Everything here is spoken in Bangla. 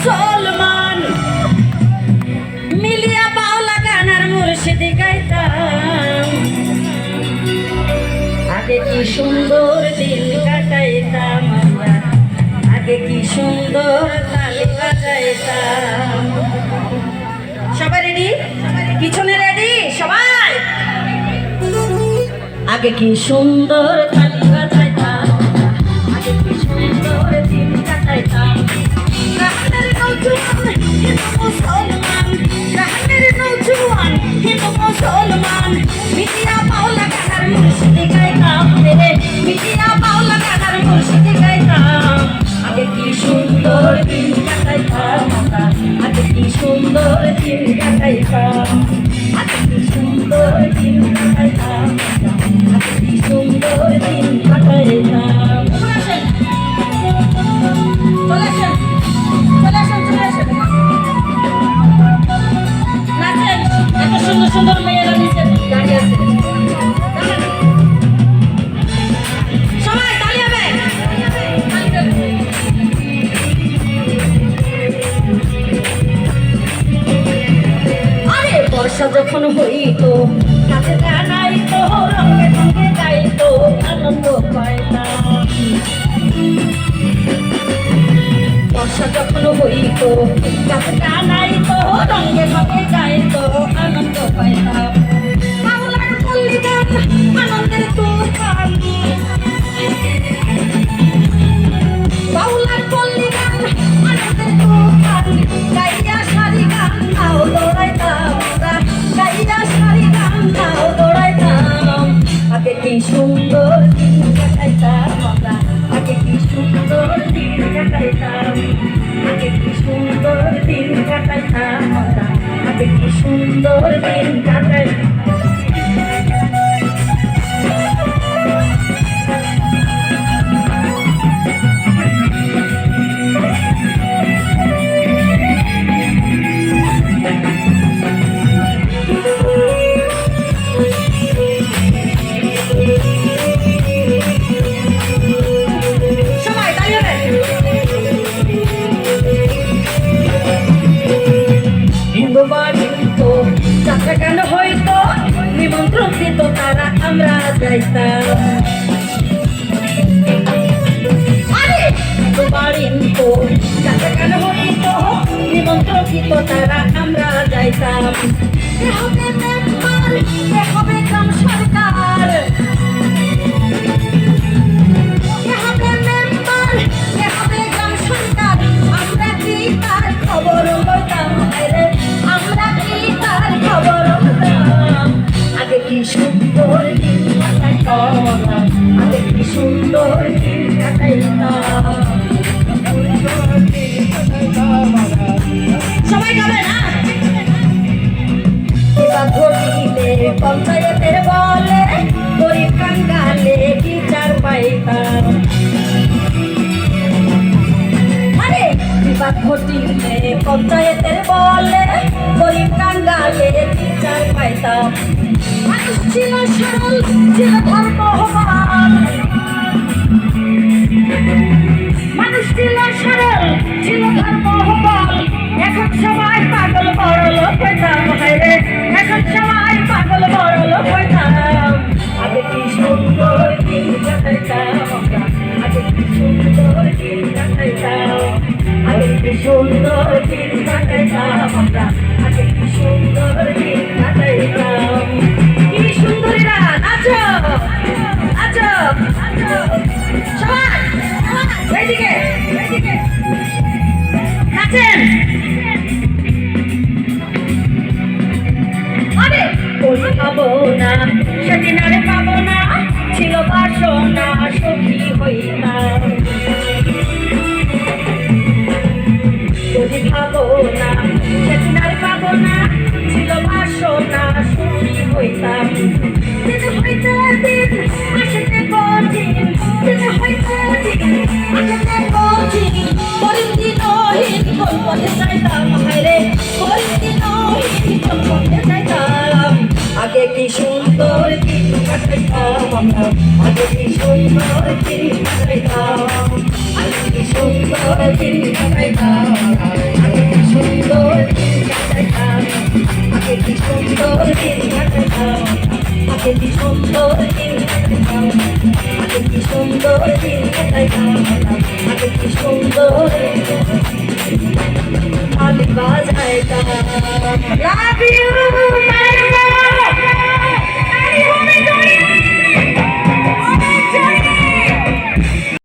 মুসলমান মিলিয়া বাউলা গান আর মুর্শিদি গাইতাম। আগে কি সুন্দর দিন কাটাইতাম আমরা, আগে কি সুন্দর তালি বাজাইতাম। সবাই রেডি? পিছনে রেডি সবাই? আগে কি সুন্দর তালি বাজাইতাম, আগে কি সুন্দর দিন কাটাইতাম। গ্রামের নৌজওয়ান হিন্দু মুসলমান, গ্রামের নৌজওয়ান হিন্দু মুসলমান মিলিয়া বাউলা গান আর মুর্শিদি গাইতাম রে, মিলিয়া বাউলা গান আর মুর্শিদি গাইতাম। আগে কি সুন্দর দিন কাটাইতাম আমরা, আগে কি সুন্দর দিন কাটাইতাম, আগে কি সুন্দর দিন কাটাইতাম, আগে কি সুন্দর দিন কাটাইতাম। সুন্দর সুন্দর মেয়েরা নিচে দাঁড়িয়ে আছে, সবাই তালি হবে। আরে বর্ষা যখন হইতো কাছে জানাইতো, রঙে রঙে গাইতো, আনন্দ পাইতাম। বর্ষা যখন হইতো কাছে জানাইতো, রঙে রঙে গাইতো, আনন্দ পাইতাম। বাউলার পল্লী গান আনন্দের তুফান, বাউলার পল্লী গান আনন্দের তুফান, গাইয়া সারি গান নাও দৌড়াইতাম আমরা, গাইয়া সারি গান নাও দৌড়াইতাম। আগে কি সুন্দর দিন কাটাইতাম আমরা, আগে কি সুন্দর দিন কাটাইতাম, আগে কি সুন্দর দিন কাটাইতাম আমরা, আগে কি সুন্দর দিন কাটাইতাম। যাত্রা গান হইতো, নিমন্ত্রণ দিত তারা, আমরা যাইতাম। আরে বাড়ির তো যাত্রা গান হইতো, নিমন্ত্রণ দিত তারা, আমরা যাইতাম। কে হবে মেম্বার, কে হবে গ্রাম সরকার, কে হবে মেম্বার, কে হবে গ্রাম সরকার, আমরা কি তার খবর লইতাম রে, আমরা কি তার খবর লইতাম। আগে কি সুন্দর দিন কাটাইতাম, আগে কি সুন্দর দিন কাটাইতাম। সবাই গাবে না? ঘটিলে পঞ্চায়েতের বলে গরিব কাঙ্গালে বিচার পাইতাম। আরে বিবাদ ঘটিলে পঞ্চায়েতের বলে গরিব কাঙ্গালে বিচার পাইতাম। মানুষ ছিল সরল, ছিল ধর্মবান, মানুষ ছিল সরল, ছিল ধর্মবান। এখন সবাই পাগল বড় লোক হইতাম রে, এখন সবাই পাগল বড় লোক হইতাম। আগে কি সুন্দর দিন কাটাইতাম আমরা, আগে কি সুন্দর দিন কাটাইতাম, আগে কি সুন্দর দিন কাটাইতাম আমরা, আগে কি সুন্দর দিন কাটাইতাম। কি সুন্দরীরা নাচো নাচো সবাই, এইদিকে এইদিকে নাচেন। আরে ওই পাবো না সেদিন আর পাবো না, ছিল বাসনা সখী হইতাম। যদি ভাবো না সেদিন আর পাবো না, ছিল বাসনা সখী হইতাম। দিন হইতে দিন আসতে কঠিন, দিন হইতে দিন আসতে কঠিন, বলিন দিনহীন কোন পথে যাইতাম হায়রে, বলিন দিনহীন কোন পথে যাইতাম। আগে কি সুন্দর দিন কাটাইতাম আমরা, আগে কি সুন্দর দিন কাটাইতাম, আগে কি সুন্দর দিন কাটাইতাম। আগে কি সুন্দর দিন কাটাইতাম, আগে কি সুন্দর দিন কাটাইতাম, আগে কি সুন্দর তালি বাজাইতাম। Love you.